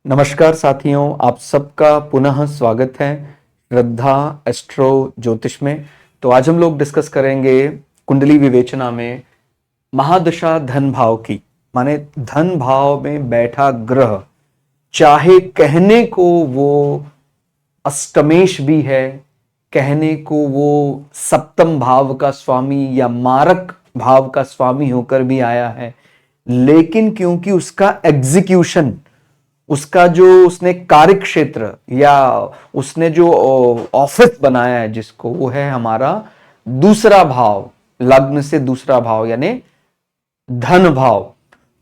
नमस्कार साथियों, आप सबका पुनः स्वागत है श्रद्धा एस्ट्रो ज्योतिष में। तो आज हम लोग डिस्कस करेंगे कुंडली विवेचना में महादशा धन भाव की। माने धन भाव में बैठा ग्रह, चाहे कहने को वो अष्टमेश भी है, कहने को वो सप्तम भाव का स्वामी या मारक भाव का स्वामी होकर भी आया है, लेकिन क्योंकि उसका एग्जीक्यूशन, उसका जो उसने कार्य क्षेत्र या उसने जो ऑफिस बनाया है जिसको, वो है हमारा दूसरा भाव, लग्न से दूसरा भाव यानी धन भाव।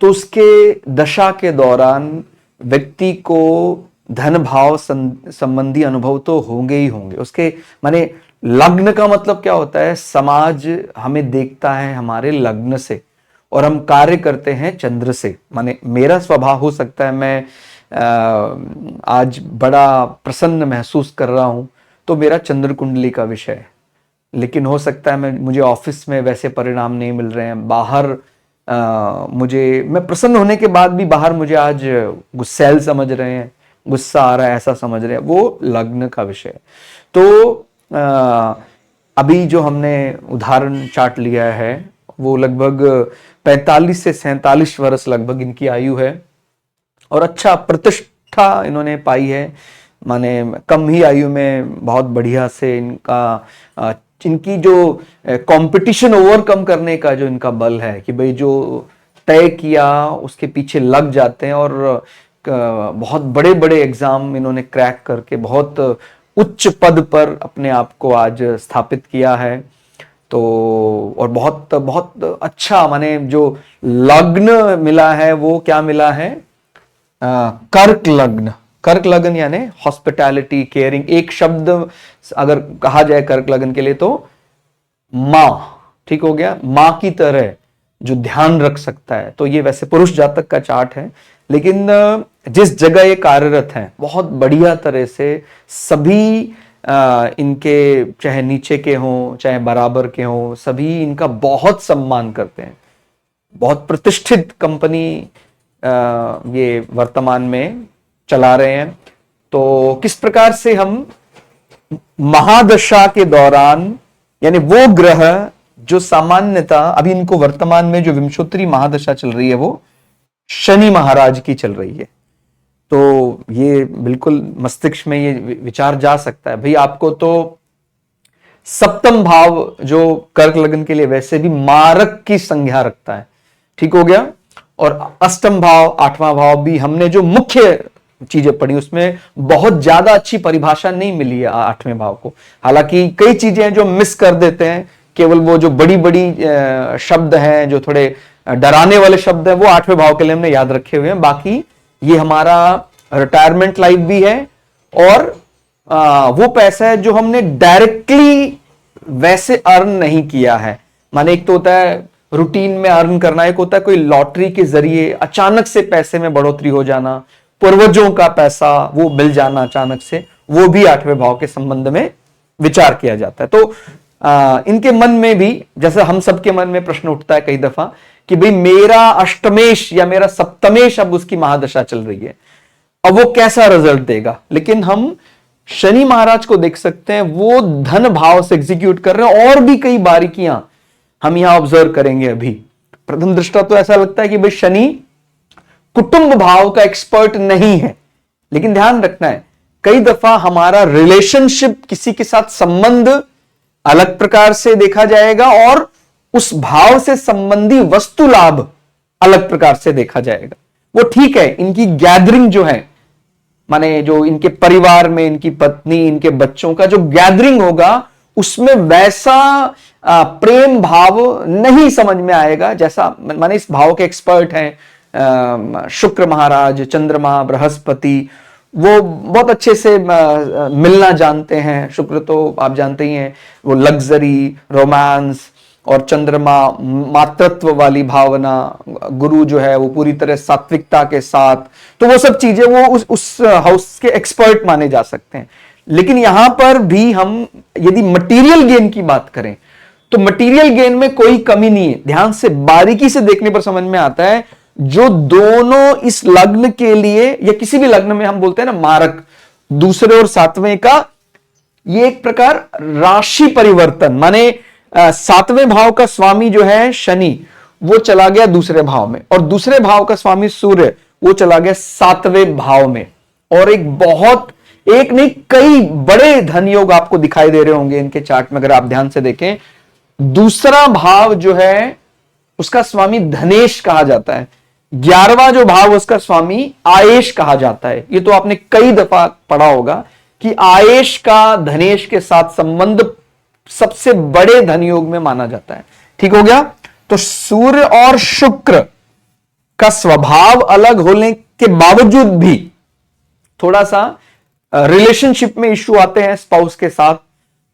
तो उसके दशा के दौरान व्यक्ति को धन भाव संबंधी अनुभव तो होंगे ही होंगे। उसके माने लग्न का मतलब क्या होता है? समाज हमें देखता है हमारे लग्न से और हम कार्य करते हैं चंद्र से। माने मेरा स्वभाव हो सकता है मैं आज बड़ा प्रसन्न महसूस कर रहा हूं तो मेरा चंद्र कुंडली का विषय है, लेकिन हो सकता है मुझे ऑफिस में वैसे परिणाम नहीं मिल रहे हैं, बाहर मैं प्रसन्न होने के बाद भी बाहर मुझे आज गुस्सैल समझ रहे हैं, गुस्सा आ रहा है ऐसा समझ रहे हैं, वो लग्न का विषय है। तो अभी जो हमने उदाहरण चार्ट लिया है वो लगभग 45 से 47 वर्ष लगभग इनकी आयु है और अच्छा प्रतिष्ठा इन्होंने पाई है। माने कम ही आयु में बहुत बढ़िया से इनकी जो कंपटीशन ओवरकम करने का जो इनका बल है कि भाई जो तय किया उसके पीछे लग जाते हैं और बहुत बड़े बड़े एग्जाम इन्होंने क्रैक करके बहुत उच्च पद पर अपने आप को आज स्थापित किया है। तो और बहुत बहुत अच्छा माने जो लग्न मिला है वो क्या मिला है? कर्क लग्न। कर्क लग्न यानी हॉस्पिटैलिटी, केयरिंग। एक शब्द अगर कहा जाए कर्क लग्न के लिए तो मां, ठीक हो गया, मां की तरह जो ध्यान रख सकता है। तो ये वैसे पुरुष जातक का चार्ट है, लेकिन जिस जगह ये कार्यरत हैं बहुत बढ़िया तरह से सभी इनके चाहे नीचे के हों चाहे बराबर के हों, सभी इनका बहुत सम्मान करते हैं। बहुत प्रतिष्ठित कंपनी ये वर्तमान में चला रहे हैं। तो किस प्रकार से हम महादशा के दौरान, यानी वो ग्रह जो सामान्यता अभी इनको वर्तमान में जो विंशोत्तरी महादशा चल रही है वो शनि महाराज की चल रही है। तो ये बिल्कुल मस्तिष्क में ये विचार जा सकता है, भाई आपको तो सप्तम भाव जो कर्क लग्न के लिए वैसे भी मारक की संज्ञा रखता है, ठीक हो गया, और अष्टम भाव आठवां भाव भी हमने जो मुख्य चीजें पढ़ी उसमें बहुत ज्यादा अच्छी परिभाषा नहीं मिली है आठवें भाव को। हालांकि कई चीजें जो मिस कर देते हैं, केवल वो जो बड़ी बड़ी शब्द हैं जो थोड़े डराने वाले शब्द हैं वो आठवें भाव के लिए हमने याद रखे हुए हैं। बाकी ये हमारा रिटायरमेंट लाइफ भी है और वो पैसा है जो हमने डायरेक्टली वैसे अर्न नहीं किया है। माने एक तो होता है रूटीन में अर्न करना, एक होता है कोई लॉटरी के जरिए अचानक से पैसे में बढ़ोतरी हो जाना, पूर्वजों का पैसा वो मिल जाना अचानक से, वो भी आठवें भाव के संबंध में विचार किया जाता है। तो इनके मन में भी, जैसे हम सबके मन में प्रश्न उठता है कई दफा कि भाई मेरा अष्टमेश या मेरा सप्तमेश अब उसकी महादशा चल रही है, अब वो कैसा रिजल्ट देगा। लेकिन हम शनि महाराज को देख सकते हैं, वो धन भाव से एग्जीक्यूट कर रहे हैं और भी कई बारीकियां हम यहां ऑब्जर्व करेंगे। अभी प्रथम दृष्टा तो ऐसा लगता है कि भाई शनि कुटुंब भाव का एक्सपर्ट नहीं है, लेकिन ध्यान रखना है कई दफा हमारा रिलेशनशिप, किसी के साथ संबंध अलग प्रकार से देखा जाएगा और उस भाव से संबंधी वस्तु लाभ अलग प्रकार से देखा जाएगा। वो ठीक है, इनकी गैदरिंग जो है, माने जो इनके परिवार में इनकी पत्नी इनके बच्चों का जो गैदरिंग होगा उसमें वैसा प्रेम भाव नहीं समझ में आएगा जैसा, माने इस भाव के एक्सपर्ट हैं शुक्र महाराज, चंद्रमा, बृहस्पति, वो बहुत अच्छे से मिलना जानते हैं। शुक्र तो आप जानते ही हैं, वो लग्जरी, रोमांस, और चंद्रमा मातृत्व वाली भावना, गुरु जो है वो पूरी तरह सात्विकता के साथ। तो वो सब चीजें वो उस हाउस के एक्सपर्ट माने जा सकते हैं। लेकिन यहां पर भी हम यदि मटेरियल गेन की बात करें तो मटेरियल गेन में कोई कमी नहीं है। ध्यान से बारीकी से देखने पर समझ में आता है जो दोनों इस लग्न के लिए, या किसी भी लग्न में हम बोलते हैं ना मारक, दूसरे और सातवें का, ये एक प्रकार राशि परिवर्तन, माने सातवें भाव का स्वामी जो है शनि, वो चला गया दूसरे भाव में, और दूसरे भाव का स्वामी सूर्य वो चला गया सातवें भाव में। और एक बहुत, एक नहीं कई बड़े धन योग आपको दिखाई दे रहे होंगे इनके चार्ट में, अगर आप ध्यान से देखें। दूसरा भाव जो है उसका स्वामी धनेश कहा जाता है, 11वां जो भाव उसका स्वामी आयेश कहा जाता है। ये तो आपने कई दफा पढ़ा होगा कि आयेश का धनेश के साथ संबंध सबसे बड़े धन योग में माना जाता है। ठीक हो गया। तो सूर्य और शुक्र का स्वभाव अलग होने के बावजूद भी थोड़ा सा रिलेशनशिप में इश्यू आते हैं स्पाउस के साथ।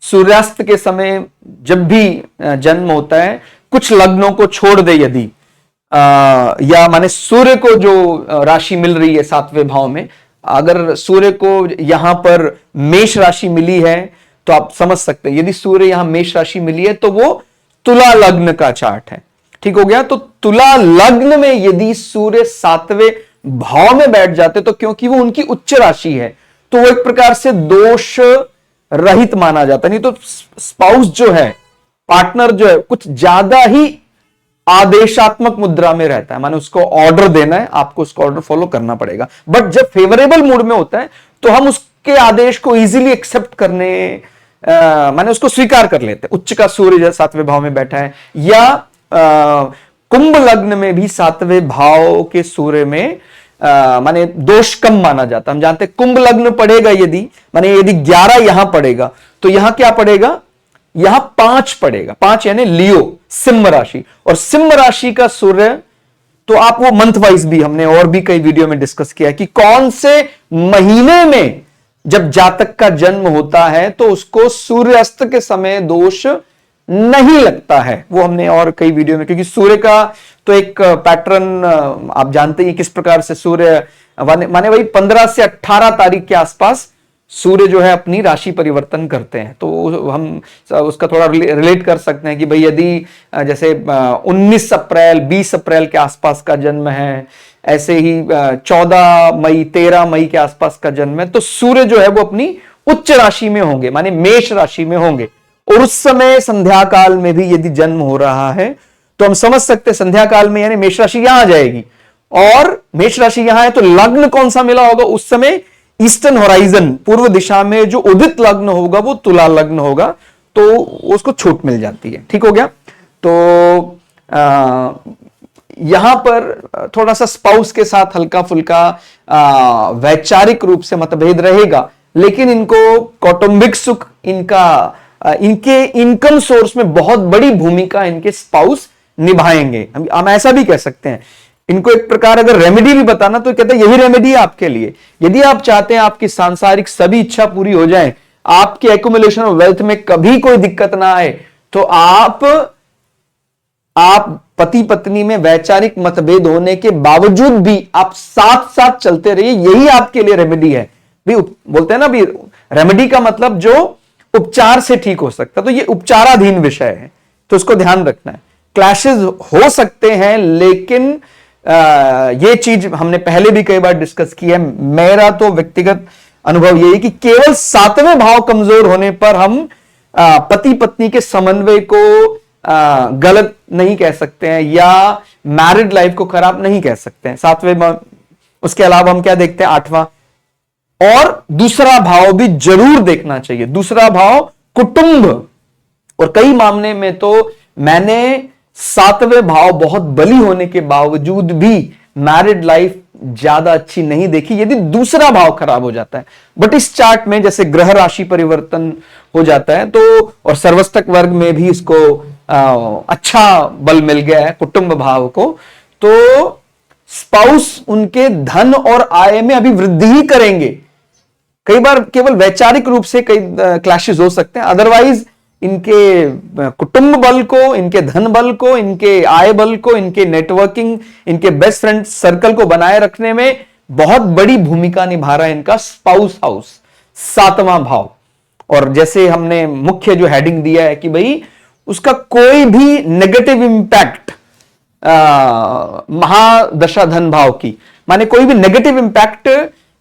सूर्यास्त के समय जब भी जन्म होता है, कुछ लग्नों को छोड़ दे यदि, या माने सूर्य को जो राशि मिल रही है सातवें भाव में, अगर सूर्य को यहां पर मेष राशि मिली है तो आप समझ सकते हैं, यदि सूर्य यहां मेष राशि मिली है तो वो तुला लग्न का चार्ट है। ठीक हो गया। तो तुला लग्न में यदि सूर्य सातवें भाव में बैठ जाते, तो क्योंकि वो उनकी उच्च राशि है, तो वो एक प्रकार से दोष रहित माना जाता। नहीं तो स्पाउस जो है, पार्टनर जो है, कुछ ज्यादा ही आदेशात्मक मुद्रा में रहता है, माने उसको ऑर्डर देना है, आपको उसको ऑर्डर फॉलो करना पड़ेगा। बट जब फेवरेबल मूड में होता है तो हम उसके आदेश को इजीली एक्सेप्ट करने, माने उसको स्वीकार कर लेते हैं। उच्च का सूर्य सातवें भाव में बैठा है, या कुंभ लग्न में भी सातवें भाव के सूर्य में माने दोष कम माना जाता है। हम जानते हैं कुंभ लग्न पड़ेगा यदि, माने यदि 11 यहां पड़ेगा तो यहां क्या पड़ेगा, यहां 5 पड़ेगा। 5 यानी लियो, सिंह राशि, और सिंह राशि का सूर्य, तो आप वो मंथ वाइज भी हमने और भी कई वीडियो में डिस्कस किया कि कौन से महीने में जब जातक का जन्म होता है तो उसको सूर्यास्त के समय दोष नहीं लगता है। वो हमने और कई वीडियो में, क्योंकि सूर्य का तो एक पैटर्न आप जानते हैं किस प्रकार से सूर्य माने वही 15 से 18 तारीख के आसपास सूर्य जो है अपनी राशि परिवर्तन करते हैं। तो हम उसका थोड़ा रिलेट कर सकते हैं कि भाई यदि जैसे 19 अप्रैल 20 अप्रैल के आसपास का जन्म है, ऐसे ही 14 मई 13 मई के आसपास का जन्म है, तो सूर्य जो है वो अपनी उच्च राशि में होंगे, माने मेष राशि में होंगे। और उस समय संध्या काल में भी यदि जन्म हो रहा है तो हम समझ सकते हैं संध्या काल में यानी मेष राशि यहां आ जाएगी, और मेष राशि यहां है तो लग्न कौन सा मिला होगा उस समय, ईस्टर्न होराइजन, पूर्व दिशा में जो उदित लग्न होगा वो तुला लग्न होगा, तो उसको छूट मिल जाती है। ठीक हो गया। तो यहां पर थोड़ा सा स्पाउस के साथ हल्का फुल्का वैचारिक रूप से मतभेद रहेगा, लेकिन इनको कौटुंबिक सुख, इनके इनकम सोर्स में बहुत बड़ी भूमिका इनके स्पाउस निभाएंगे। हम ऐसा भी कह सकते हैं, इनको एक प्रकार अगर रेमेडी भी बताना तो कहते हैं यही रेमेडी है आपके लिए। यदि आप चाहते हैं आपकी सांसारिक सभी इच्छा पूरी हो जाए, आपके एक्युमुलेशन ऑफ वेल्थ में कभी कोई दिक्कत ना आए, तो आप पति पत्नी में वैचारिक मतभेद होने के बावजूद भी आप साथ साथ चलते रहिए, यही आपके लिए रेमेडी है। भी बोलते हैं ना, भी रेमेडी का मतलब जो उपचार से ठीक हो सकता, तो ये उपचाराधीन विषय है, तो उसको ध्यान रखना है। क्लैशेस हो सकते हैं, लेकिन ये चीज हमने पहले भी कई बार डिस्कस की है। मेरा तो व्यक्तिगत अनुभव यही कि केवल सातवें भाव कमजोर होने पर हम पति पत्नी के समन्वय को गलत नहीं कह सकते हैं, या मैरिड लाइफ को खराब नहीं कह सकते हैं। सातवें, उसके अलावा हम क्या देखते हैं, 8वां और दूसरा भाव भी जरूर देखना चाहिए। दूसरा भाव कुटुंब, और कई मामले में तो मैंने 7वें भाव बहुत बली होने के बावजूद भी मैरिड लाइफ ज्यादा अच्छी नहीं देखी यदि दूसरा भाव खराब हो जाता है। बट इस चार्ट में जैसे ग्रह राशि परिवर्तन हो जाता है, तो और सर्वस्तक वर्ग में भी इसको अच्छा बल मिल गया है कुटुंब भाव को, तो स्पाउस उनके धन और आय में अभी वृद्धि ही करेंगे। कई बार केवल वैचारिक रूप से कई क्लैशेस हो सकते हैं, अदरवाइज इनके कुटुंब बल को, इनके धन बल को, इनके आय बल को, इनके नेटवर्किंग, इनके बेस्ट फ्रेंड सर्कल को बनाए रखने में बहुत बड़ी भूमिका निभा रहा है इनका स्पाउस हाउस, 7वां भाव। और जैसे हमने मुख्य जो हेडिंग दिया है कि भाई उसका कोई भी नेगेटिव इंपैक्ट महादशा धन भाव की, माने कोई भी नेगेटिव इंपैक्ट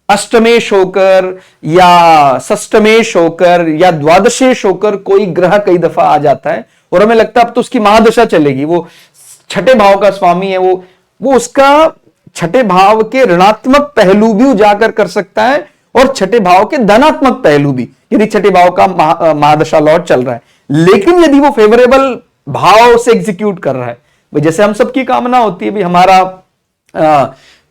अष्टमेश होकर या षष्टमेश होकर या द्वादशेश होकर कोई ग्रह कई दफा आ जाता है और हमें लगता है अब तो उसकी महादशा चलेगी, वो छठे भाव का स्वामी है, वो उसका छठे भाव के ऋणात्मक पहलू भी उजागर कर सकता है और छठे भाव के धनात्मक पहलू भी, यदि छठे भाव का महादशा लॉर्ड चल रहा है। लेकिन यदि वो फेवरेबल भाव से एग्जीक्यूट कर रहा है, जैसे हम सबकी कामना होती है भी हमारा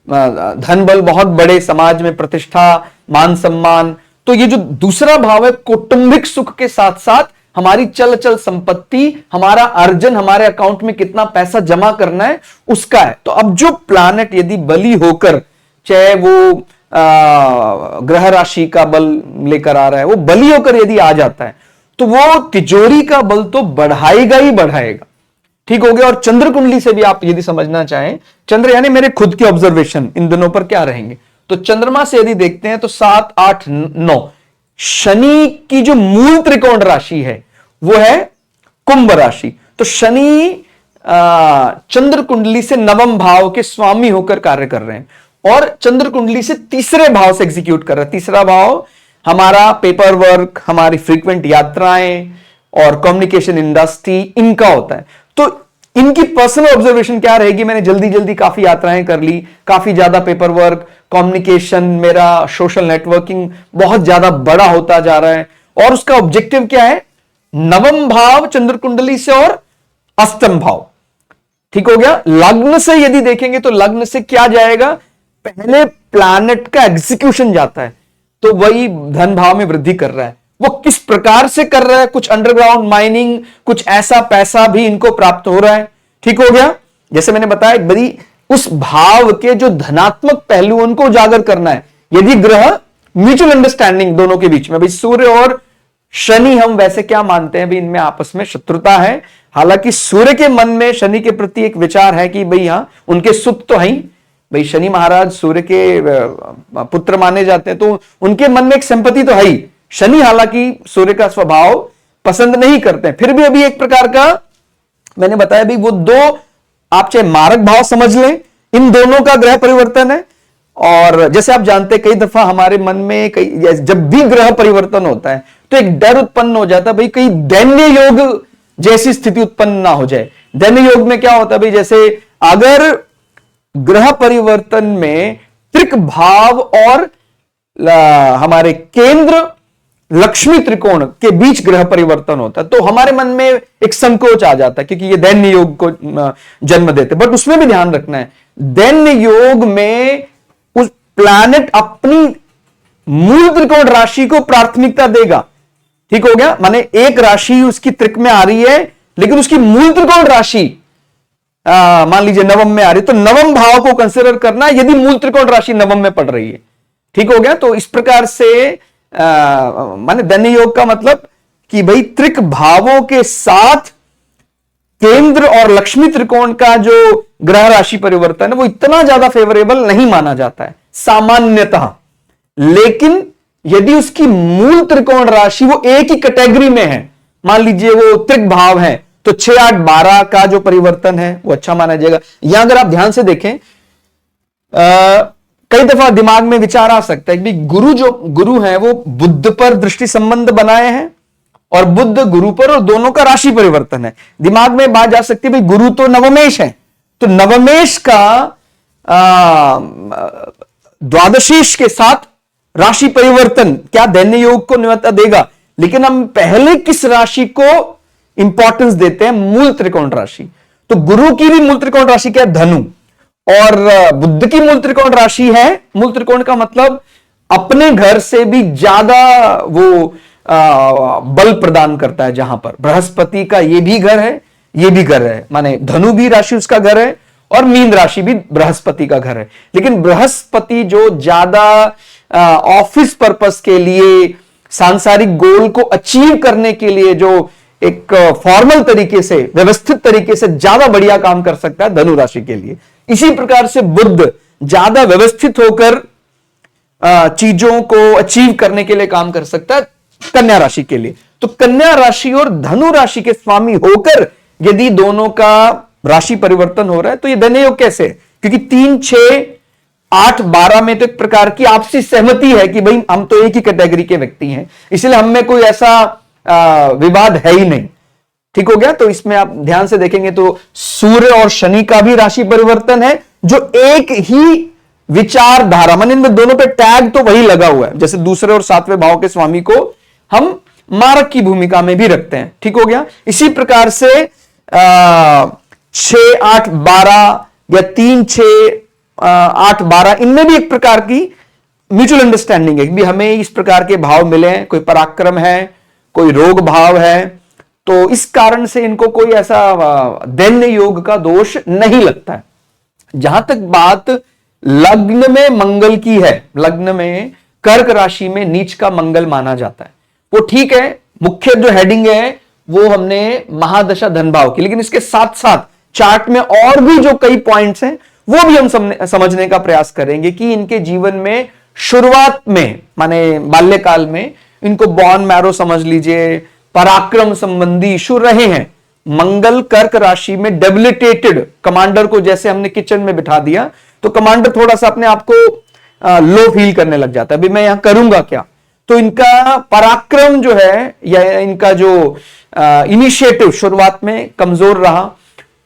धन बल बहुत बड़े, समाज में प्रतिष्ठा, मान सम्मान, तो ये जो दूसरा भाव है कौटुंबिक सुख के साथ साथ हमारी चल चल संपत्ति, हमारा अर्जन, हमारे अकाउंट में कितना पैसा जमा करना है उसका है। तो अब जो प्लैनेट यदि बली होकर, चाहे वो ग्रह राशि का बल लेकर आ रहा है, वो बली होकर यदि आ जाता है तो वो तिजोरी का बल तो बढ़ाएगा ही बढ़ाएगा। ठीक हो गया। और चंद्र कुंडली से भी आप यदि समझना चाहें, चंद्र यानी मेरे खुद के ऑब्जर्वेशन इन दिनों पर क्या रहेंगे, तो चंद्रमा से यदि देखते हैं तो 7, 8, 9 शनि की जो मूल त्रिकोण राशि है वो है कुंभ राशि। तो शनि चंद्र कुंडली से नवम भाव के स्वामी होकर कार्य कर रहे हैं और चंद्र कुंडली से तीसरे भाव से एग्जीक्यूट कर रहे हैं। तीसरा भाव हमारा पेपर वर्क, हमारी फ्रीक्वेंट यात्राएं और कम्युनिकेशन इंडस्ट्री, इनका होता है। तो इनकी पर्सनल ऑब्जर्वेशन क्या रहेगी, मैंने जल्दी जल्दी काफी यात्राएं कर ली, काफी ज्यादा पेपर वर्क, कम्युनिकेशन, मेरा सोशल नेटवर्किंग बहुत ज्यादा बड़ा होता जा रहा है और उसका ऑब्जेक्टिव क्या है, नवम भाव चंद्र कुंडली से और अष्टम भाव। ठीक हो गया। लग्न से यदि देखेंगे तो लग्न से क्या जाएगा, पहले प्लैनेट का एग्जीक्यूशन जाता है तो वही धन भाव में वृद्धि कर रहा है। वो किस प्रकार से कर रहा है, कुछ अंडरग्राउंड माइनिंग, कुछ ऐसा पैसा भी इनको प्राप्त हो रहा है। ठीक हो गया। जैसे मैंने बताया बड़ी उस भाव के जो धनात्मक पहलू उनको उजागर करना है। यदि ग्रह म्यूचुअल अंडरस्टैंडिंग दोनों के बीच में, भाई सूर्य और शनि हम वैसे क्या मानते हैं, भाई इनमें आपस में शत्रुता है। हालांकि सूर्य के मन में शनि के प्रति एक विचार है कि भाई हाँ उनके सुख तो है ही, भाई शनि महाराज सूर्य के पुत्र माने जाते हैं तो उनके मन में एक संपत्ति तो है ही। शनि हालांकि सूर्य का स्वभाव पसंद नहीं करते हैं, फिर भी अभी एक प्रकार का मैंने बताया भी वो दो, आप चाहे मारक भाव समझ लें, इन दोनों का ग्रह परिवर्तन है। और जैसे आप जानते हैं कई दफा हमारे मन में जब भी ग्रह परिवर्तन होता है तो एक डर उत्पन्न हो जाता है भाई कहीं दैन्य योग जैसी स्थिति उत्पन्न ना हो जाए। दैन्य योग में क्या होता है भाई, जैसे अगर ग्रह परिवर्तन में त्रिक भाव और हमारे केंद्र लक्ष्मी त्रिकोण के बीच ग्रह परिवर्तन होता है तो हमारे मन में एक संकोच आ जाता है क्योंकि ये दैन्य योग को जन्म देते। बट उसमें भी ध्यान रखना है, दैन्य योग में उस प्लैनेट अपनी मूल त्रिकोण राशि को प्राथमिकता देगा। ठीक हो गया। माने एक राशि उसकी त्रिक में आ रही है लेकिन उसकी मूल त्रिकोण राशि मान लीजिए नवम में आ रही है तो नवम भाव को कंसिडर करना यदि मूल त्रिकोण राशि नवम में पड़ रही है। ठीक हो गया। तो इस प्रकार से माने दैन्य योग का मतलब कि भाई त्रिक भावों के साथ केंद्र और लक्ष्मी त्रिकोण का जो ग्रह राशि परिवर्तन है वो इतना ज्यादा फेवरेबल नहीं माना जाता है सामान्यतः। लेकिन यदि उसकी मूल त्रिकोण राशि वो एक ही कैटेगरी में है, मान लीजिए वो त्रिक भाव है, तो 6, 8, 12 का जो परिवर्तन है वो अच्छा माना जाएगा। यहां अगर आप ध्यान से देखें कई दफा दिमाग में विचार आ सकता है कि गुरु जो गुरु है वो बुध पर दृष्टि संबंध बनाए हैं और बुध गुरु पर, और दोनों का राशि परिवर्तन है। दिमाग में बात जा सकती है भाई गुरु तो नवमेश है तो नवमेश का द्वादशीश के साथ राशि परिवर्तन क्या दैन्य योग को न्यूनता देगा। लेकिन हम पहले किस राशि को इंपॉर्टेंस देते हैं, मूल त्रिकोण राशि। तो गुरु की भी मूल त्रिकोण राशि क्या है, धनु, और बुध की मूल त्रिकोण राशि है, मूल त्रिकोण का मतलब अपने घर से भी ज्यादा वो बल प्रदान करता है। जहां पर बृहस्पति का ये भी घर है, ये भी घर है, माने धनु भी राशि उसका घर है और मीन राशि भी बृहस्पति का घर है। लेकिन बृहस्पति जो ज्यादा ऑफिस पर्पस के लिए, सांसारिक गोल को अचीव करने के लिए जो एक फॉर्मल तरीके से, व्यवस्थित तरीके से ज्यादा बढ़िया काम कर सकता है धनु राशि के लिए। इसी प्रकार से बुध ज्यादा व्यवस्थित होकर चीजों को अचीव करने के लिए काम कर सकता है कन्या राशि के लिए। तो कन्या राशि और धनु राशि के स्वामी होकर यदि दोनों का राशि परिवर्तन हो रहा है, तो ये धन्य योग कैसे? क्योंकि 3, 6, 8, 12 में तो एक प्रकार की आपसी सहमति है कि भाई हम तो एक ही कैटेगरी के व्यक्ति हैं, इसलिए हम में कोई ऐसा विवाद है ही नहीं। ठीक हो गया? तो इसमें आप ध्यान से देखेंगे तो सूर्य और शनि का भी राशि परिवर्तन है, जो एक ही विचारधारा, मान इनमें दोनों पे टैग तो वही लगा हुआ है। जैसे दूसरे और 7वें भाव के स्वामी को हम मारक की भूमिका में भी रखते हैं। ठीक हो गया? इसी प्रकार से 6, 8, 12 या 3, 6, 8, 12 इनमें भी एक प्रकार की म्यूचुअल अंडरस्टैंडिंग है कि हमें इस प्रकार के भाव मिले हैं, कोई पराक्रम है, कोई रोग भाव है, तो इस कारण से इनको कोई ऐसा दैन्य योग का दोष नहीं लगता है। जहां तक बात लग्न में मंगल की है, लग्न में कर्क राशि में नीच का मंगल माना जाता है, वो ठीक है, मुख्य जो हेडिंग है वो हमने महादशा धन भाव की, लेकिन इसके साथ साथ चार्ट में और भी जो कई पॉइंट्स हैं वो भी हम समझने का प्रयास करेंगे कि इनके जीवन में शुरुआत में, माने बाल्यकाल में, इनको बॉन मैरो समझ लीजिए, पराक्रम संबंधी इशू रहे हैं। मंगल कर्क राशि में डेबिलिटेटेड कमांडर को जैसे हमने किचन में बिठा दिया तो कमांडर थोड़ा सा अपने आप को लो फील करने लग जाता है, अभी मैं यहां करूंगा क्या। तो इनका पराक्रम जो है या इनका जो इनिशिएटिव शुरुआत में कमजोर रहा,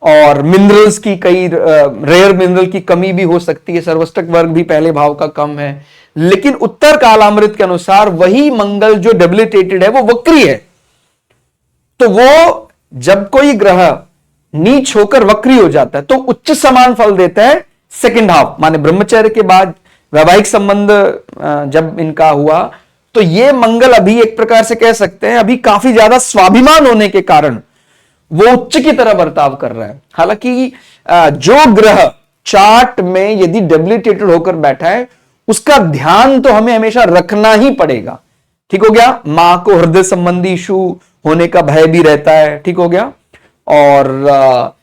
और मिनरल्स की कई रेयर मिनरल की कमी भी हो सकती है, सर्वष्टक वर्ग भी पहले भाव का कम है, लेकिन उत्तर कालामृत के अनुसार वही मंगल जो डेबिलिटेटेड है वो वक्री है। तो वो जब कोई ग्रह नीच होकर वक्री हो जाता है तो उच्च समान फल देता है सेकंड हाफ, माने ब्रह्मचर्य के बाद वैवाहिक संबंध जब इनका हुआ तो ये मंगल अभी एक प्रकार से कह सकते हैं अभी काफी ज्यादा स्वाभिमान होने के कारण वो उच्च की तरह बर्ताव कर रहा है। हालांकि जो ग्रह चार्ट में यदि डेबिलिटेटेड होकर बैठा है उसका ध्यान तो हमें हमेशा रखना ही पड़ेगा। ठीक हो गया? मां को हृदय संबंधी इशू होने का भय भी रहता है। ठीक हो गया? और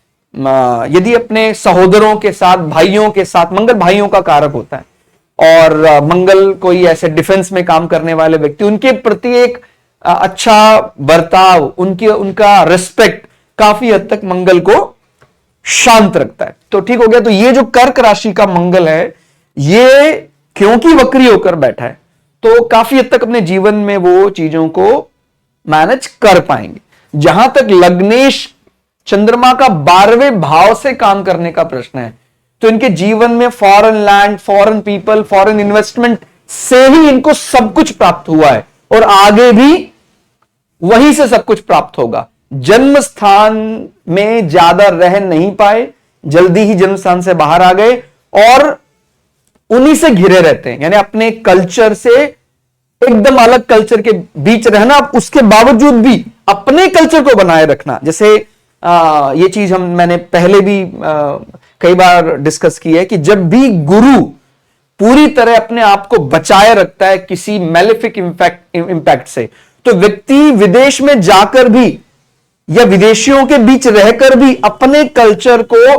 यदि अपने सहोदरों के साथ, भाइयों के साथ, मंगल भाइयों का कारक होता है, और मंगल कोई ऐसे डिफेंस में काम करने वाले व्यक्ति, उनके प्रति एक अच्छा बर्ताव, उनका रिस्पेक्ट काफी हद तक मंगल को शांत रखता है। तो ठीक हो गया? तो ये जो कर्क राशि का मंगल है ये क्योंकि वक्री होकर बैठा है तो काफी हद तक अपने जीवन में वो चीजों को मैनेज कर पाएंगे। जहां तक लग्नेश चंद्रमा का 12वें भाव से काम करने का प्रश्न है तो इनके जीवन में foreign land, foreign people, foreign investment से ही इनको सब कुछ प्राप्त हुआ है और आगे भी वहीं से सब कुछ प्राप्त होगा। जन्म स्थान में ज्यादा रह नहीं पाए, जल्दी ही जन्म स्थान से बाहर आ गए और उन्हीं से घिरे रहते हैं, यानी अपने कल्चर से एकदम अलग कल्चर के बीच रहना, उसके बावजूद भी अपने कल्चर को बनाए रखना। जैसे ये चीज मैंने पहले भी कई बार डिस्कस की है कि जब भी गुरु पूरी तरह अपने आप को बचाए रखता है किसी मैलेफिक इंपैक्ट से, तो व्यक्ति विदेश में जाकर भी या विदेशियों के बीच रहकर भी अपने कल्चर को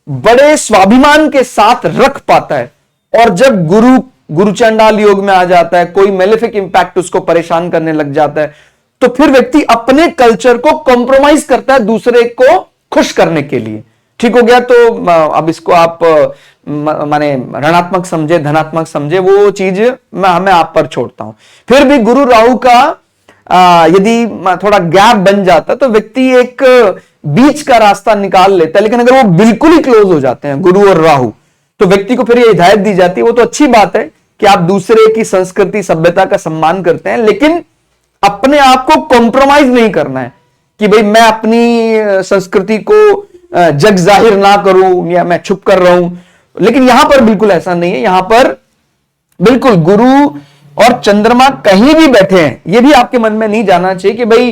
बड़े स्वाभिमान के साथ रख पाता है। और जब गुरु चंडाल योग में आ जाता है, कोई मैलेफिक इंपैक्ट उसको परेशान करने लग जाता है, तो फिर व्यक्ति अपने कल्चर को कॉम्प्रोमाइज करता है दूसरे को खुश करने के लिए। ठीक हो गया? तो अब इसको आप माने ऋणात्मक समझे, धनात्मक समझे, वो चीज मैं आप पर छोड़ता हूं। फिर भी गुरु राहु का यदि थोड़ा गैप बन जाता तो व्यक्ति एक बीच का रास्ता निकाल लेता है, लेकिन अगर वो बिल्कुल ही क्लोज हो जाते हैं गुरु और राहु तो व्यक्ति को फिर ये हिदायत दी जाती है, वो तो अच्छी बात है कि आप दूसरे की संस्कृति सभ्यता का सम्मान करते हैं, लेकिन अपने आप को कॉम्प्रोमाइज नहीं करना है कि भाई मैं अपनी संस्कृति को जग जाहिर ना करूं या मैं छुप कर रहा हूं। लेकिन यहां पर बिल्कुल ऐसा नहीं है, यहां पर बिल्कुल गुरु और चंद्रमा कहीं भी बैठे हैं, यह भी आपके मन में नहीं जाना चाहिए कि भाई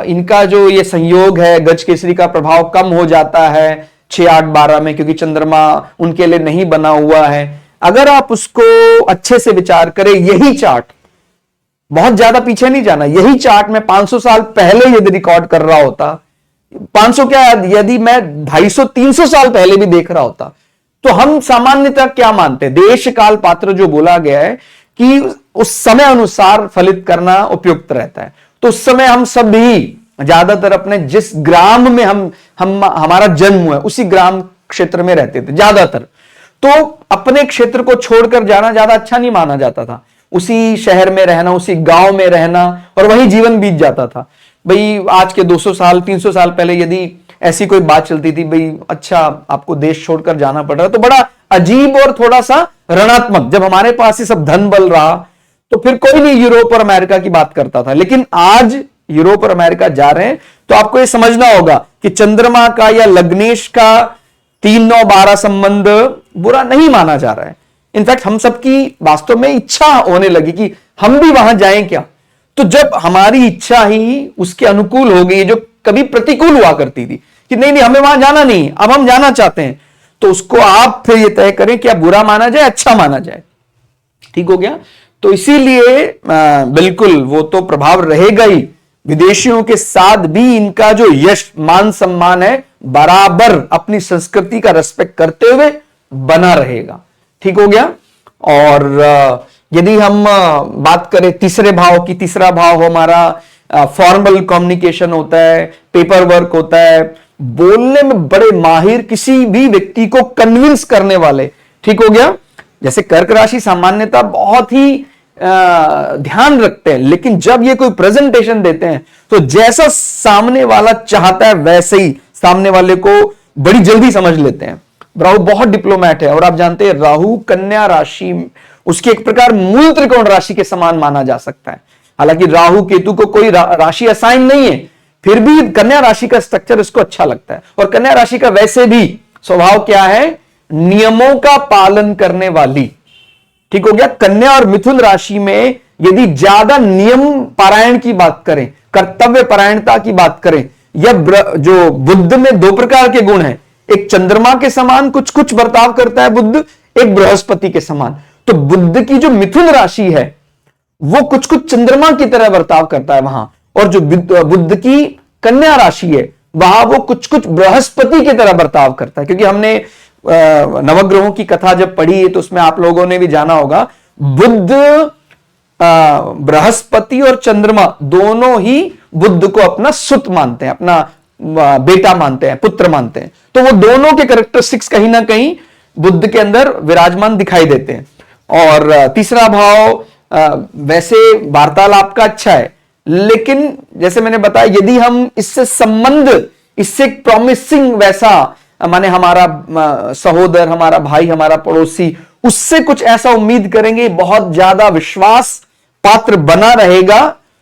इनका जो ये संयोग है गज केसरी का प्रभाव कम हो जाता है 6, 8, 12 में, क्योंकि चंद्रमा उनके लिए नहीं बना हुआ है। अगर आप उसको अच्छे से विचार करें, यही चार्ट, बहुत ज्यादा पीछे नहीं जाना, यही चार्ट में 500 साल पहले यदि रिकॉर्ड कर रहा होता, 500 क्या, यदि मैं 250-300 साल पहले भी देख रहा होता, तो हम सामान्यतः क्या मानते हैं, देश काल पात्र जो बोला गया है कि उस समय अनुसार फलित करना उपयुक्त रहता है। तो उस समय हम सभी ज्यादातर अपने जिस ग्राम में हम हमारा जन्म हुआ है उसी ग्राम क्षेत्र में रहते थे ज्यादातर। तो अपने क्षेत्र को छोड़कर जाना ज्यादा अच्छा नहीं माना जाता था। उसी शहर में रहना, उसी गांव में रहना और वही जीवन बीत जाता था। भाई आज के 200 साल 300 साल पहले यदि ऐसी कोई बात चलती थी, भाई अच्छा आपको देश छोड़कर जाना पड़ रहा है, तो बड़ा अजीब और थोड़ा सा ऋणात्मक। जब हमारे पास ही सब धन बल रहा तो फिर कोई नहीं यूरोप और अमेरिका की बात करता था। लेकिन आज यूरोप और अमेरिका जा रहे हैं तो आपको यह समझना होगा कि चंद्रमा का या लग्नेश का 3-9-12 संबंध बुरा नहीं माना जा रहा है। इनफैक्ट हम सबकी वास्तव में इच्छा होने लगी कि हम भी वहां जाएं क्या। तो जब हमारी इच्छा ही उसके अनुकूल हो गई, जो कभी प्रतिकूल हुआ करती थी कि नहीं हमें वहां जाना नहीं, अब हम जाना चाहते हैं, तो उसको आप फिर ये तय करें कि अब बुरा माना जाए अच्छा माना जाए। ठीक हो गया। तो इसीलिए बिल्कुल वो तो प्रभाव रहेगा ही। विदेशियों के साथ भी इनका जो यश मान सम्मान है बराबर अपनी संस्कृति का रेस्पेक्ट करते हुए बना रहेगा। ठीक हो गया। और यदि हम बात करें तीसरे भाव की, तीसरा भाव हमारा फॉर्मल कम्युनिकेशन होता है, पेपर वर्क होता है, बोलने में बड़े माहिर, किसी भी व्यक्ति को कन्विंस करने वाले। ठीक हो गया। जैसे कर्क राशि सामान्यतः बहुत ही ध्यान रखते हैं, लेकिन जब ये कोई प्रेजेंटेशन देते हैं तो जैसा सामने वाला चाहता है वैसे ही सामने वाले को बड़ी जल्दी समझ लेते हैं। राहु बहुत डिप्लोमैट है और आप जानते हैं राहु कन्या राशि, उसकी एक प्रकार मूल त्रिकोण राशि के समान माना जा सकता है। हालांकि राहु केतु को कोई राशि असाइन नहीं है, फिर भी कन्या राशि का स्ट्रक्चर उसको अच्छा लगता है। और कन्या राशि का वैसे भी स्वभाव क्या है, नियमों का पालन करने वाली। ठीक हो गया। कन्या और मिथुन राशि में यदि ज्यादा नियम पारायण की बात करें, कर्तव्य परायणता की बात करें, या जो बुद्ध में 2 प्रकार के गुण हैं, एक चंद्रमा के समान कुछ कुछ बर्ताव करता है बुद्ध, एक बृहस्पति के समान। तो बुद्ध की जो मिथुन राशि है वो कुछ कुछ चंद्रमा की तरह बर्ताव करता है वहां, और जो बुद्ध की कन्या राशि है वहां वो कुछ कुछ बृहस्पति की तरह बर्ताव करता है। क्योंकि हमने नवग्रहों की कथा जब पढ़ी है तो उसमें आप लोगों ने भी जाना होगा, बुद्ध, बृहस्पति और चंद्रमा दोनों ही बुद्ध को अपना सुत मानते हैं, अपना बेटा मानते हैं, पुत्र मानते हैं। तो वो दोनों के कैरेक्टरिस्टिक्स कहीं ना कहीं बुद्ध के अंदर विराजमान दिखाई देते हैं। और तीसरा भाव वैसे वार्तालाप का अच्छा है, लेकिन जैसे मैंने बताया यदि हम इससे संबंध, इससे प्रॉमिसिंग वैसा, माने हमारा सहोदर, हमारा भाई, हमारा पड़ोसी, उससे कुछ ऐसा उम्मीद करेंगे, बहुत ज्यादा विश्वास पात्र बना रहेगा,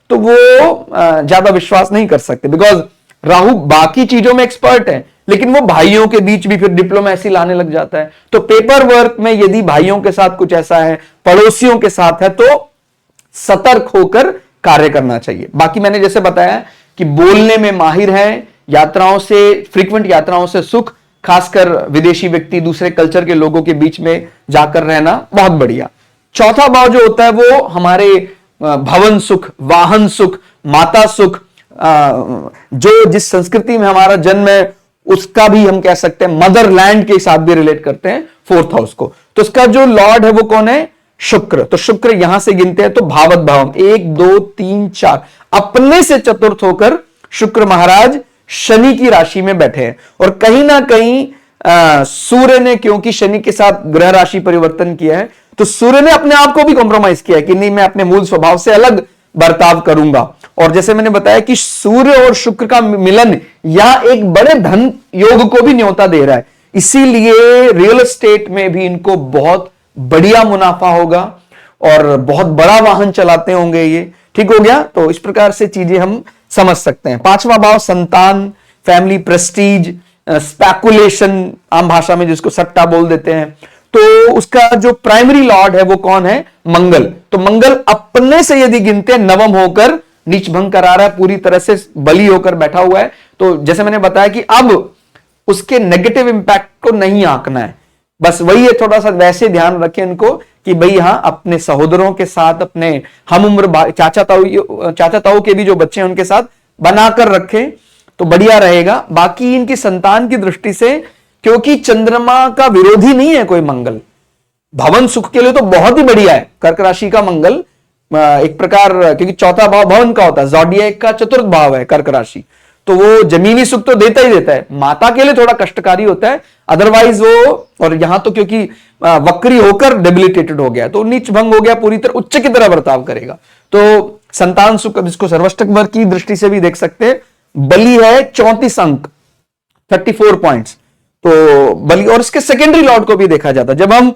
तो वो ज्यादा विश्वास नहीं कर सकते। बिकॉज राहु बाकी चीजों में एक्सपर्ट है, लेकिन वो भाइयों के बीच भी फिर डिप्लोमेसी लाने लग जाता है। तो पेपर वर्क में यदि भाइयों के साथ कुछ ऐसा है, पड़ोसियों के साथ है, तो सतर्क होकर कार्य करना चाहिए। बाकी मैंने जैसे बताया कि बोलने में माहिर है, यात्राओं से, फ्रीक्वेंट यात्राओं से सुख, खासकर विदेशी व्यक्ति, दूसरे कल्चर के लोगों के बीच में जाकर रहना बहुत बढ़िया। चौथा भाव जो होता है वो हमारे भवन सुख, वाहन सुख, माता सुख, जो जिस संस्कृति में हमारा जन्म है उसका भी हम कह सकते हैं मदरलैंड के साथ भी रिलेट करते हैं 4th हाउस को। तो उसका जो लॉर्ड है वो कौन है, शुक्र। तो शुक्र यहां से गिनते हैं तो भावत भाव 1 2 3 4, अपने से चतुर्थ होकर शुक्र महाराज शनि की राशि में बैठे हैं। और कहीं ना कहीं सूर्य ने, क्योंकि शनि के साथ ग्रह राशि परिवर्तन किया है, तो सूर्य ने अपने आप को भी कॉम्प्रोमाइज किया है कि नहीं, मैं अपने मूल स्वभाव से अलग बर्ताव करूंगा। और जैसे मैंने बताया कि सूर्य और शुक्र का मिलन यहां एक बड़े धन योग को भी न्योता दे रहा है, इसीलिए रियल एस्टेट में भी इनको बहुत बढ़िया मुनाफा होगा और बहुत बड़ा वाहन चलाते होंगे ये। ठीक हो गया। तो इस प्रकार से चीजें हम समझ सकते हैं। 5वां भाव संतान, फैमिली, प्रेस्टीज, स्पेकुलेशन, आम भाषा में जिसको सट्टा बोल देते हैं। तो उसका जो प्राइमरी लॉर्ड है वो कौन है, मंगल। तो मंगल अपने से यदि गिनते नवम होकर नीच भंग करा रहा है, पूरी तरह से बली होकर बैठा हुआ है। तो जैसे मैंने बताया कि अब उसके नेगेटिव इंपैक्ट को नहीं आंकना है, बस वही है, थोड़ा सा वैसे ध्यान रखें इनको कि भाई हाँ, अपने सहोदरों के साथ, अपने हम उम्र चाचा ताऊ के भी जो बच्चे हैं उनके साथ बनाकर रखें तो बढ़िया रहेगा। बाकी इनकी संतान की दृष्टि से, क्योंकि चंद्रमा का विरोधी नहीं है कोई मंगल, भवन सुख के लिए तो बहुत ही बढ़िया है कर्क राशि का मंगल, एक प्रकार, क्योंकि चौथा भाव भवन का होता है, ज़ोडिएक का चतुर्थ भाव है कर्क राशि, तो वो जमीनी सुख तो देता ही देता है, माता के लिए थोड़ा कष्टकारी होता है, अदरवाइज वो, और यहां तो क्योंकि वक्री होकर डेबिलिटेटेड हो गया तो नीच भंग हो गया, पूरी तरह उच्च की तरह बर्ताव करेगा। तो संतान सुख, अब इसको सर्वष्टक वर्ग की दृष्टि से भी देख सकते हैं। बलि है 34 अंक, 34 पॉइंट्स, तो बलि, और इसके सेकेंडरी लॉर्ड को भी देखा जाता है। जब हम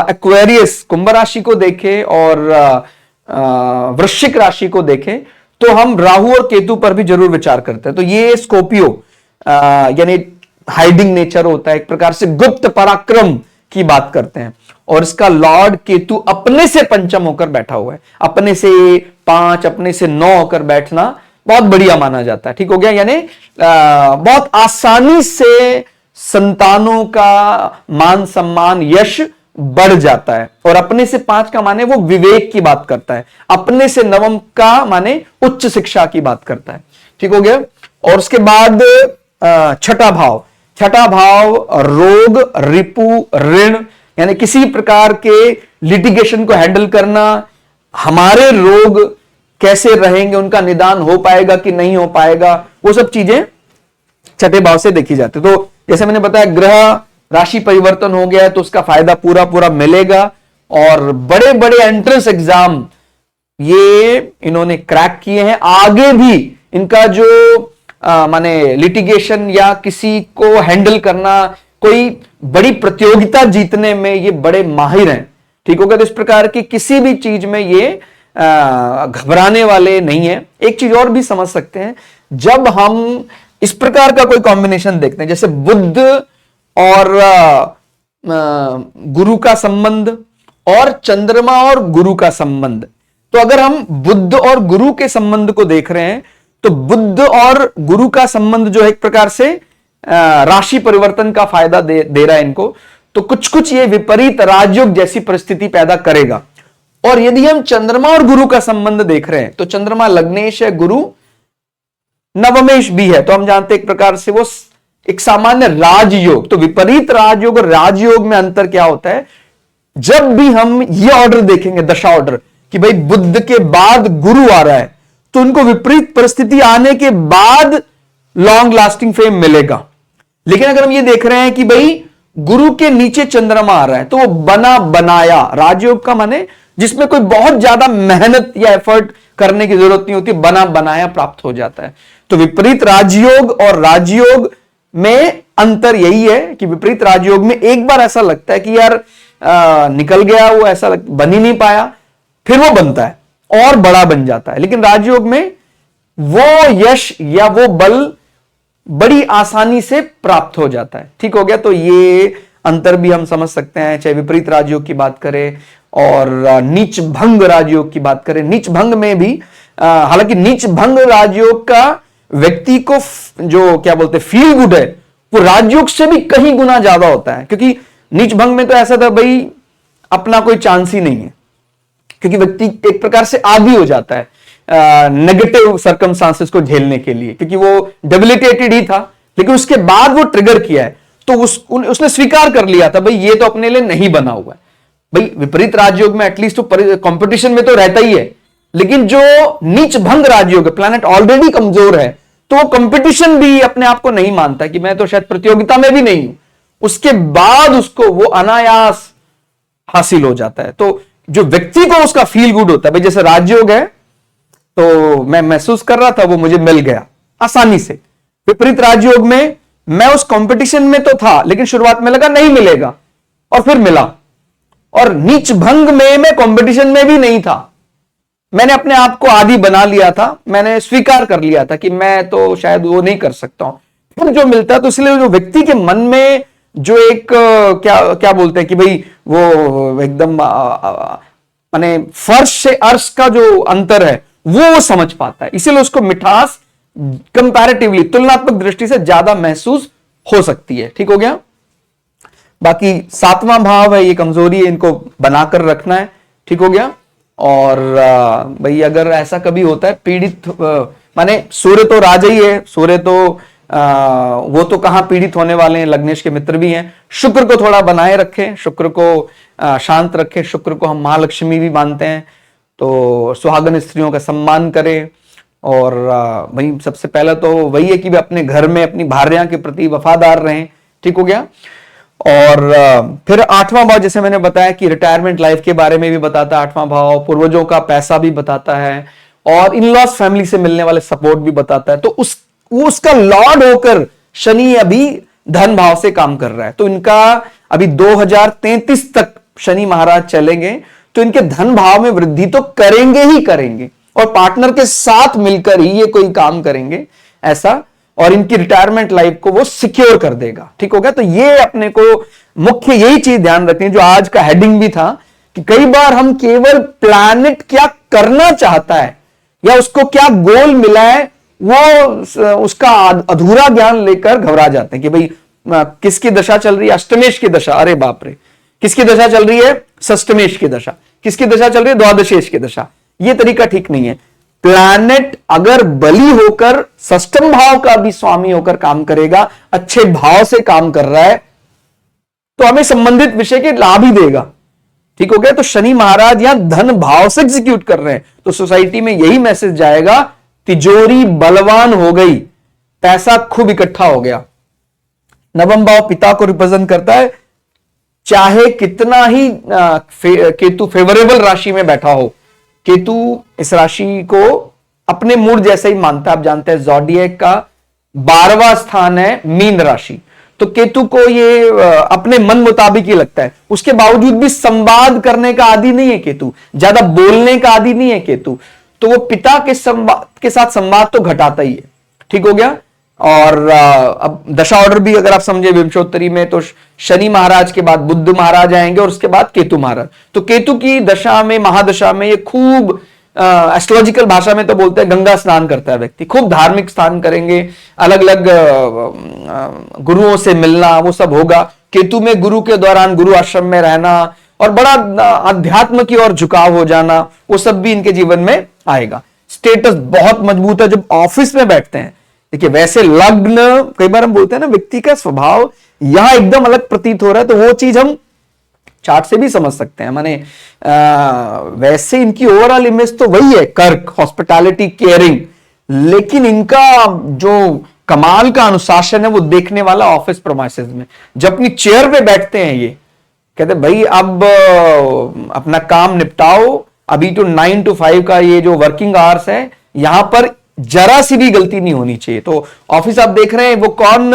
एक्वेरियस कुंभ राशि को देखें और वृश्चिक राशि को देखें तो हम राहु और केतु पर भी जरूर विचार करते हैं। तो ये स्कॉर्पियो यानी हाइडिंग नेचर होता है, एक प्रकार से गुप्त पराक्रम की बात करते हैं, और इसका लॉर्ड केतु अपने से पंचम होकर बैठा हुआ है, अपने से 5, अपने से 9 होकर बैठना बहुत बढ़िया माना जाता है। ठीक हो गया, यानी बहुत आसानी से संतानों का मान सम्मान यश बढ़ जाता है, और अपने से 5 का माने वो विवेक की बात करता है, अपने से 9 का माने उच्च शिक्षा की बात करता है। ठीक हो गया, और उसके बाद छठा भाव, छठा भाव रोग, रिपु, ऋण, यानी किसी प्रकार के लिटिगेशन को हैंडल करना, हमारे रोग कैसे रहेंगे, उनका निदान हो पाएगा कि नहीं हो पाएगा, वो सब चीजें छठे भाव से देखी जाती। तो जैसे मैंने बताया, ग्रह राशि परिवर्तन हो गया है तो उसका फायदा पूरा पूरा मिलेगा, और बड़े बड़े एंट्रेंस एग्जाम ये इन्होंने क्रैक किए हैं, आगे भी इनका जो माने लिटिगेशन या किसी को हैंडल करना, कोई बड़ी प्रतियोगिता जीतने में ये बड़े माहिर हैं। ठीक होगा, तो इस प्रकार की किसी भी चीज में ये घबराने वाले नहीं है। एक चीज और भी समझ सकते हैं, जब हम इस प्रकार का कोई कॉम्बिनेशन देखते हैं, जैसे बुध और गुरु का संबंध और चंद्रमा और गुरु का संबंध, तो अगर हम बुध और गुरु के संबंध को देख रहे हैं तो बुध और गुरु का संबंध जो है एक प्रकार से राशि परिवर्तन का फायदा दे रहा है इनको, तो कुछ कुछ ये विपरीत राजयोग जैसी परिस्थिति पैदा करेगा। और यदि हम चंद्रमा और गुरु का संबंध देख रहे हैं तो चंद्रमा लग्नेश है, गुरु नवमेश भी है, तो हम जानते हैं एक प्रकार से वो एक सामान्य राजयोग। तो विपरीत राजयोग और राजयोग में अंतर क्या होता है, जब भी हम ये ऑर्डर देखेंगे, दशा ऑर्डर, कि भाई बुध के बाद गुरु आ रहा है, तो उनको विपरीत परिस्थिति आने के बाद लॉन्ग लास्टिंग फेम मिलेगा। लेकिन अगर हम ये देख रहे हैं कि भाई गुरु के नीचे चंद्रमा आ रहा है, तो वो बना बनाया राजयोग का माने जिसमें कोई बहुत ज्यादा मेहनत या एफर्ट करने की जरूरत नहीं होती, बना बनाया प्राप्त हो जाता है। तो विपरीत राजयोग और राजयोग में अंतर यही है कि विपरीत राजयोग में एक बार ऐसा लगता है कि यार निकल गया, वो ऐसा बन ही नहीं पाया, फिर वो बनता है और बड़ा बन जाता है। लेकिन राजयोग में वो यश या वो बल बड़ी आसानी से प्राप्त हो जाता है। ठीक हो गया, तो ये अंतर भी हम समझ सकते हैं, चाहे विपरीत राजयोग की बात करें और नीच भंग राजयोग की बात करें। नीच भंग में भी हालांकि नीच भंग राजयोग का व्यक्ति को जो क्या बोलते हैं फील गुड है, वो राजयोग से भी कहीं गुना ज्यादा होता है, क्योंकि नीच भंग में तो ऐसा था भाई अपना कोई चांस ही नहीं है, क्योंकि व्यक्ति एक प्रकार से आदी हो जाता है नेगेटिव सर्कमस्टांसेस को झेलने के लिए, क्योंकि वो डेबिलिटेटेड ही था, लेकिन उसके बाद वो ट्रिगर किया है तो उसने स्वीकार कर लिया था भाई ये तो अपने लिए नहीं बना हुआ है। भाई विपरीत राजयोग में एटलीस्ट तो कंपटीशन में तो रहता ही है, लेकिन जो नीच भंग राजयोग है, प्लैनेट ऑलरेडी कमजोर है, तो वो कंपटीशन भी अपने आप को नहीं मानता कि मैं तो शायद प्रतियोगिता में भी नहीं हूं, उसके बाद उसको वो अनायास हासिल हो जाता है। तो जो व्यक्ति को उसका फील गुड होता है, भाई जैसे राजयोग है तो मैं महसूस कर रहा था वो मुझे मिल गया आसानी से। विपरीत राजयोग में मैं उस कंपटीशन में तो था, लेकिन शुरुआत में लगा नहीं मिलेगा और फिर मिला। और नीच भंग में मैं कंपटीशन में भी नहीं था, मैंने अपने आप को आदी बना लिया था, मैंने स्वीकार कर लिया था कि मैं तो शायद वो नहीं कर सकता हूं, फिर जो मिलता है। तो इसलिए जो व्यक्ति के मन में जो एक क्या क्या बोलते हैं कि भाई वो एकदम माने फर्श से अर्श का जो अंतर है वो समझ पाता है, इसीलिए उसको मिठास कंपैरेटिवली तुलनात्मक दृष्टि से ज्यादा महसूस हो सकती है। ठीक हो गया, बाकी 7वां भाव है, ये कमजोरी है, इनको बनाकर रखना है। ठीक हो गया, और भाई अगर ऐसा कभी होता है पीड़ित माने सूर्य तो राजा ही है, सूर्य तो वो तो कहां पीड़ित होने वाले हैं, लग्नेश के मित्र भी हैं। शुक्र को थोड़ा बनाए रखें, शुक्र को शांत रखें, शुक्र को हम महालक्ष्मी भी मानते हैं, तो सुहागन स्त्रियों का सम्मान करें। और वही सबसे पहला तो वही है कि वे अपने घर में अपनी भार्या के प्रति वफादार रहें। ठीक हो गया। और फिर 8वां भाव, जैसे मैंने बताया कि रिटायरमेंट लाइफ के बारे में भी बताता है 8वां भाव, पूर्वजों का पैसा भी बताता है और इन लॉज फैमिली से मिलने वाले सपोर्ट भी बताता है। तो उसका लॉर्ड होकर शनि अभी धन भाव से काम कर रहा है। तो इनका अभी 2033 तक शनि महाराज चलेंगे, तो इनके धन भाव में वृद्धि तो करेंगे ही करेंगे और पार्टनर के साथ मिलकर ही ये कोई काम करेंगे ऐसा, और इनकी रिटायरमेंट लाइफ को वो सिक्योर कर देगा। ठीक हो गया। तो ये अपने को मुख्य यही चीज ध्यान रखनी है, जो आज का हेडिंग भी था कि कई बार हम केवल प्लैनेट क्या करना चाहता है या उसको क्या गोल मिला है, वो उसका अधूरा ज्ञान लेकर घबरा जाते हैं कि भाई किसकी दशा चल रही है, अष्टमेश की दशा, अरे बाप रे, किसकी दशा चल रही है, षष्टमेश की दशा, किसकी दशा चल रही है, द्वादशेश की दशा। ये तरीका ठीक नहीं है। प्लैनेट अगर बली होकर षष्टम भाव का भी स्वामी होकर काम करेगा, अच्छे भाव से काम कर रहा है, तो हमें संबंधित विषय के लाभ ही देगा। ठीक हो गया। तो शनि महाराज यहां धन भाव से एग्जीक्यूट कर रहे हैं, तो सोसाइटी में यही मैसेज जाएगा, तिजोरी बलवान हो गई, पैसा खूब इकट्ठा हो गया। नवम भाव पिता को रिप्रेजेंट करता है, चाहे कितना ही केतु फेवरेबल राशि में बैठा हो, केतु इस राशि को अपने मूड जैसे ही मानता है। आप जानते हैं ज़ोडिएक का 12वां स्थान है मीन राशि, तो केतु को ये अपने मन मुताबिक ही लगता है। उसके बावजूद भी संवाद करने का आदी नहीं है केतु, ज्यादा बोलने का आदी नहीं है केतु, तो वो पिता के साथ संवाद तो घटाता ही है। ठीक हो गया। और अब दशा ऑर्डर भी अगर आप समझे विंशोत्तरी में, तो शनि महाराज के बाद बुध महाराज आएंगे और उसके बाद केतु महाराज। तो केतु की दशा में, महादशा में, ये खूब एस्ट्रोलॉजिकल भाषा में तो बोलते हैं गंगा स्नान करता है व्यक्ति, खूब धार्मिक स्नान करेंगे, अलग अलग गुरुओं से मिलना, वो सब होगा। केतु में गुरु के दौरान गुरु आश्रम में रहना और बड़ा अध्यात्म की ओर झुकाव हो जाना, वो सब भी इनके जीवन में आएगा। स्टेटस बहुत मजबूत है जब ऑफिस में बैठते हैं। देखिए वैसे लग्न, कई बार हम बोलते हैं ना व्यक्ति का स्वभाव यहां एकदम अलग प्रतीत हो रहा है, तो वो चीज हम चार्ट से भी समझ सकते हैं। माने वैसे इनकी ओवरऑल इमेज तो वही है, कर्क, हॉस्पिटैलिटी, केयरिंग, लेकिन इनका जो कमाल का अनुशासन है वो देखने वाला ऑफिस प्रोमाइसेस में। जब अपनी चेयर पे बैठते हैं, ये कहते भाई अब अपना काम निपटाओ, अभी तो 9 to 5 का ये जो वर्किंग आवर्स है, यहां पर जरा सी भी गलती नहीं होनी चाहिए। तो ऑफिस आप देख रहे हैं वो कौन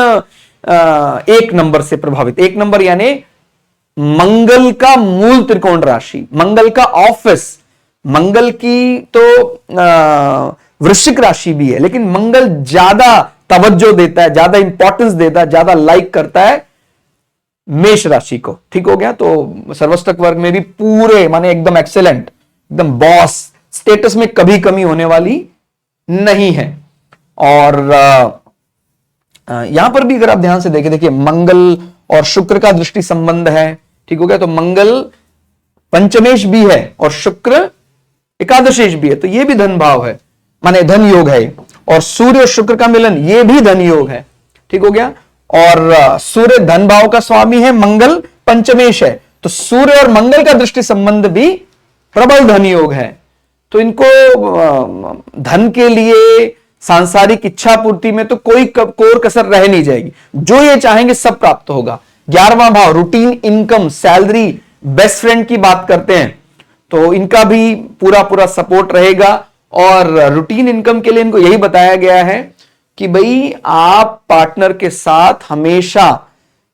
1 नंबर से प्रभावित, 1 नंबर यानी मंगल का मूल त्रिकोण राशि, मंगल का ऑफिस, मंगल की तो वृश्चिक राशि भी है, लेकिन मंगल ज्यादा तवज्जो देता है, ज्यादा इंपॉर्टेंस देता है, ज्यादा लाइक करता है मेष राशि को। ठीक हो गया। तो सर्वस्तक वर्ग में भी पूरे माने एकदम एक्सेलेंट, एकदम बॉस, स्टेटस में कभी कमी होने वाली नहीं है। और यहां पर भी अगर आप ध्यान से देखें, देखिए मंगल और शुक्र का दृष्टि संबंध है। ठीक हो गया। तो मंगल पंचमेश भी है और शुक्र एकादशेश भी है, तो ये भी धन भाव है, माने धन योग है। और सूर्य और शुक्र का मिलन, ये भी धन योग है। ठीक हो गया। और सूर्य धन भाव का स्वामी है, मंगल पंचमेश है, तो सूर्य और मंगल का दृष्टि संबंध भी प्रबल धन योग है। तो इनको धन के लिए, सांसारिक इच्छा पूर्ति में तो कोई कोर कसर रह नहीं जाएगी, जो ये चाहेंगे सब प्राप्त होगा। 11वां भाव routine income, salary, best friend की बात करते हैं, तो इनका भी पूरा पूरा सपोर्ट रहेगा। और रूटीन इनकम के लिए इनको यही बताया गया है कि भाई आप पार्टनर के साथ हमेशा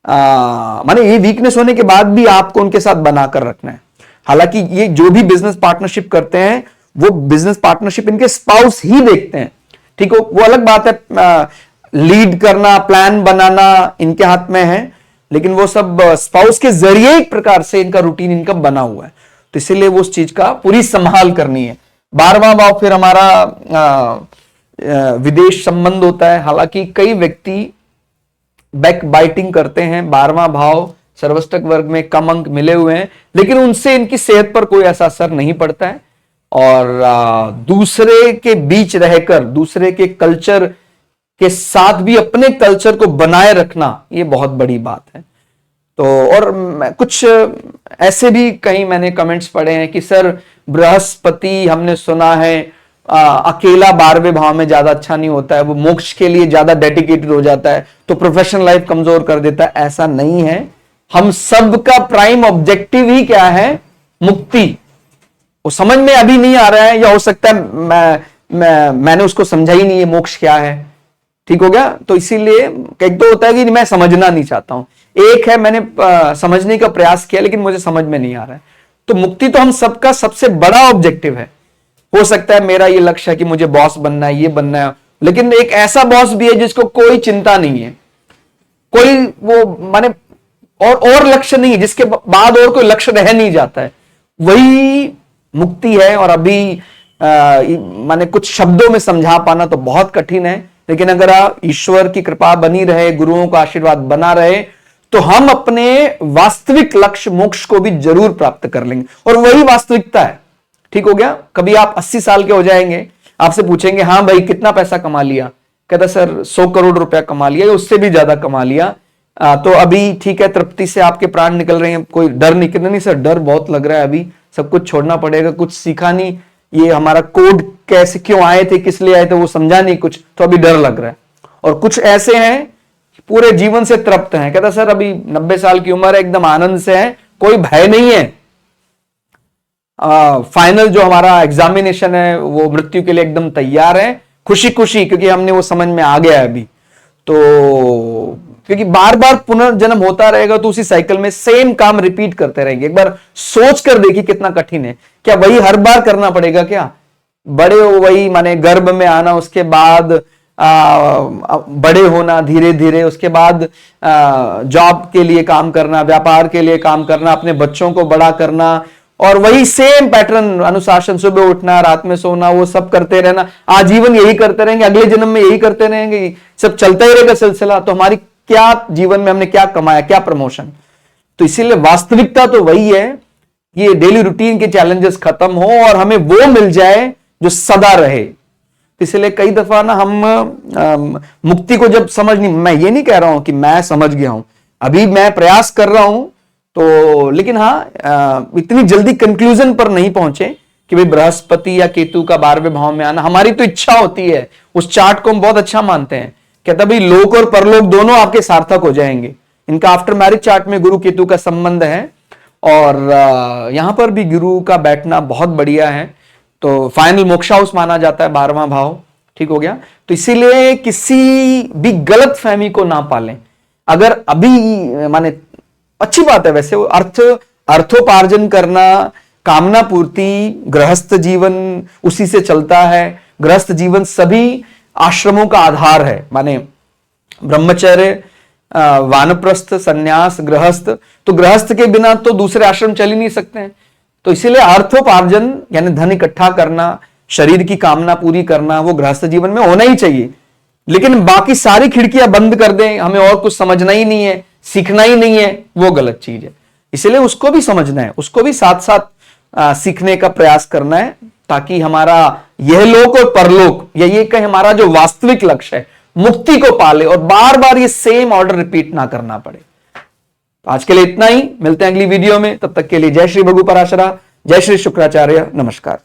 माने ये वीकनेस होने के बाद भी आपको उनके साथ बनाकर रखना है। हालांकि ये जो भी बिजनेस पार्टनरशिप करते हैं वो बिजनेस पार्टनरशिप इनके स्पाउस ही देखते हैं। ठीक हो, वो अलग बात है, लीड करना, प्लान बनाना इनके हाथ में है, लेकिन वो सब स्पाउस के जरिए एक प्रकार से इनका रूटीन इनकम बना हुआ है, तो इसीलिए वो उस चीज का पूरी संभाल करनी है। 12वां भाव फिर हमारा विदेश संबंध होता है। हालांकि कई व्यक्ति बैक बाइटिंग करते हैं, 12वां भाव सर्वस्तक वर्ग में कम अंक मिले हुए हैं, लेकिन उनसे इनकी सेहत पर कोई ऐसा असर नहीं पड़ता है। और दूसरे के बीच रहकर दूसरे के कल्चर के साथ भी अपने कल्चर को बनाए रखना, ये बहुत बड़ी बात है। तो और कुछ ऐसे भी कहीं मैंने कमेंट्स पढ़े हैं कि सर बृहस्पति हमने सुना है अकेला 12वें भाव में ज्यादा अच्छा नहीं होता है, वो मोक्ष के लिए ज्यादा डेडिकेटेड हो जाता है तो प्रोफेशनल लाइफ कमजोर कर देता है। ऐसा नहीं है, हम सब का प्राइम ऑब्जेक्टिव ही क्या है? मुक्ति। वो समझ में अभी नहीं आ रहा है, या हो सकता है मैंने उसको समझा ही नहीं है मोक्ष क्या है। ठीक हो गया? तो इसीलिए एक तो होता है कि मैं समझना नहीं चाहता हूं, एक है मैंने समझने का प्रयास किया लेकिन मुझे समझ में नहीं आ रहा है। तो मुक्ति तो हम सबका सबसे बड़ा ऑब्जेक्टिव है। हो सकता है मेरा ये लक्ष्य है कि मुझे बॉस बनना है, ये बनना है, लेकिन एक ऐसा बॉस भी है जिसको कोई चिंता नहीं है, कोई वो माने और लक्ष्य नहीं है, जिसके बाद और कोई लक्ष्य रह नहीं जाता है, वही मुक्ति है। और अभी माने कुछ शब्दों में समझा पाना तो बहुत कठिन है, लेकिन अगर ईश्वर की कृपा बनी रहे, गुरुओं का आशीर्वाद बना रहे, तो हम अपने वास्तविक लक्ष्य मोक्ष को भी जरूर प्राप्त कर लेंगे, और वही वास्तविकता है। ठीक हो गया? कभी आप 80 साल के हो जाएंगे, आपसे पूछेंगे हाँ भाई कितना पैसा कमा लिया, कहता सर 100 करोड़ रुपया कमा लिया, या उससे भी ज्यादा कमा लिया। तो अभी ठीक है, तृप्ति से आपके प्राण निकल रहे हैं, कोई डर नहीं सर डर बहुत लग रहा है, अभी सब कुछ छोड़ना पड़ेगा, कुछ सीखा नहीं, ये हमारा कोड कैसे क्यों आए थे, किस लिए आए थे वो समझा नहीं कुछ, तो अभी डर लग रहा है। और कुछ ऐसे हैं पूरे जीवन से तृप्त हैं, कहता सर अभी 90 साल की उम्र है, एकदम आनंद से है, कोई भय नहीं है। फाइनल जो हमारा एग्जामिनेशन है वो मृत्यु के लिए एकदम तैयार है, खुशी खुशी, क्योंकि हमने वो समझ में आ गया है अभी। तो क्योंकि बार बार पुनर्जन्म होता रहेगा तो उसी साइकिल में सेम काम रिपीट करते रहेंगे। एक बार सोच कर देखिए कितना कठिन है, क्या वही हर बार करना पड़ेगा क्या? बड़े हो वही माने गर्भ में आना, उसके बाद बड़े होना धीरे धीरे, उसके बाद जॉब के लिए काम करना, व्यापार के लिए काम करना, अपने बच्चों को बड़ा करना, और वही सेम पैटर्न, अनुशासन, सुबह उठना रात में सोना, वो सब करते रहना, आजीवन यही करते रहेंगे, अगले जन्म में यही करते रहेंगे, सब चलता ही रहेगा सिलसिला। तो हमारी क्या जीवन में हमने क्या कमाया, क्या प्रमोशन? तो इसीलिए वास्तविकता तो वही है, ये डेली रूटीन के चैलेंजेस खत्म हो और हमें वो मिल जाए जो सदा रहे। इसलिए कई दफा ना हम मुक्ति को जब समझ नहीं, मैं ये नहीं कह रहा हूं कि मैं समझ गया हूं, अभी मैं प्रयास कर रहा हूं, तो लेकिन हाँ इतनी जल्दी कंक्लूजन पर नहीं पहुंचे कि भाई बृहस्पति या केतु का 12वें भाव में आना। हमारी तो इच्छा होती है, उस चार्ट को हम बहुत अच्छा मानते हैं, कहता भाई लोक और परलोक दोनों आपके सार्थक हो जाएंगे। इनका आफ्टर मैरिज चार्ट में गुरु केतु का संबंध है, और यहां पर भी गुरु का बैठना बहुत बढ़िया है। तो फाइनल मोक्ष हाउस माना जाता है 12वां भाव। ठीक हो गया? तो इसीलिए किसी भी गलत फहमी को ना पालें। अगर अभी माने अच्छी बात है वैसे, अर्थोपार्जन करना, कामना पूर्ति, गृहस्थ जीवन उसी से चलता है। गृहस्थ जीवन सभी आश्रमों का आधार है, माने ब्रह्मचर्य, वानप्रस्थ, सन्यास, गृहस्थ। तो गृहस्थ के बिना तो दूसरे आश्रम चल ही नहीं सकते हैं। तो इसीलिए अर्थोपार्जन यानी धन इकट्ठा करना, शरीर की कामना पूरी करना, वो गृहस्थ जीवन में होना ही चाहिए। लेकिन बाकी सारी खिड़कियां बंद कर दें, हमें और कुछ समझना ही नहीं है, सीखना ही नहीं है, वो गलत चीज है। इसलिए उसको भी समझना है, उसको भी साथ साथ सीखने का प्रयास करना है, ताकि हमारा यह लोक और परलोक, या ये कहीं हमारा जो वास्तविक लक्ष्य है मुक्ति को पाले, और बार बार ये सेम ऑर्डर रिपीट ना करना पड़े। तो आज के लिए इतना ही, मिलते हैं अगली वीडियो में, तब तक के लिए जय श्री भगु पराशरा, जय श्री शुक्राचार्य, नमस्कार।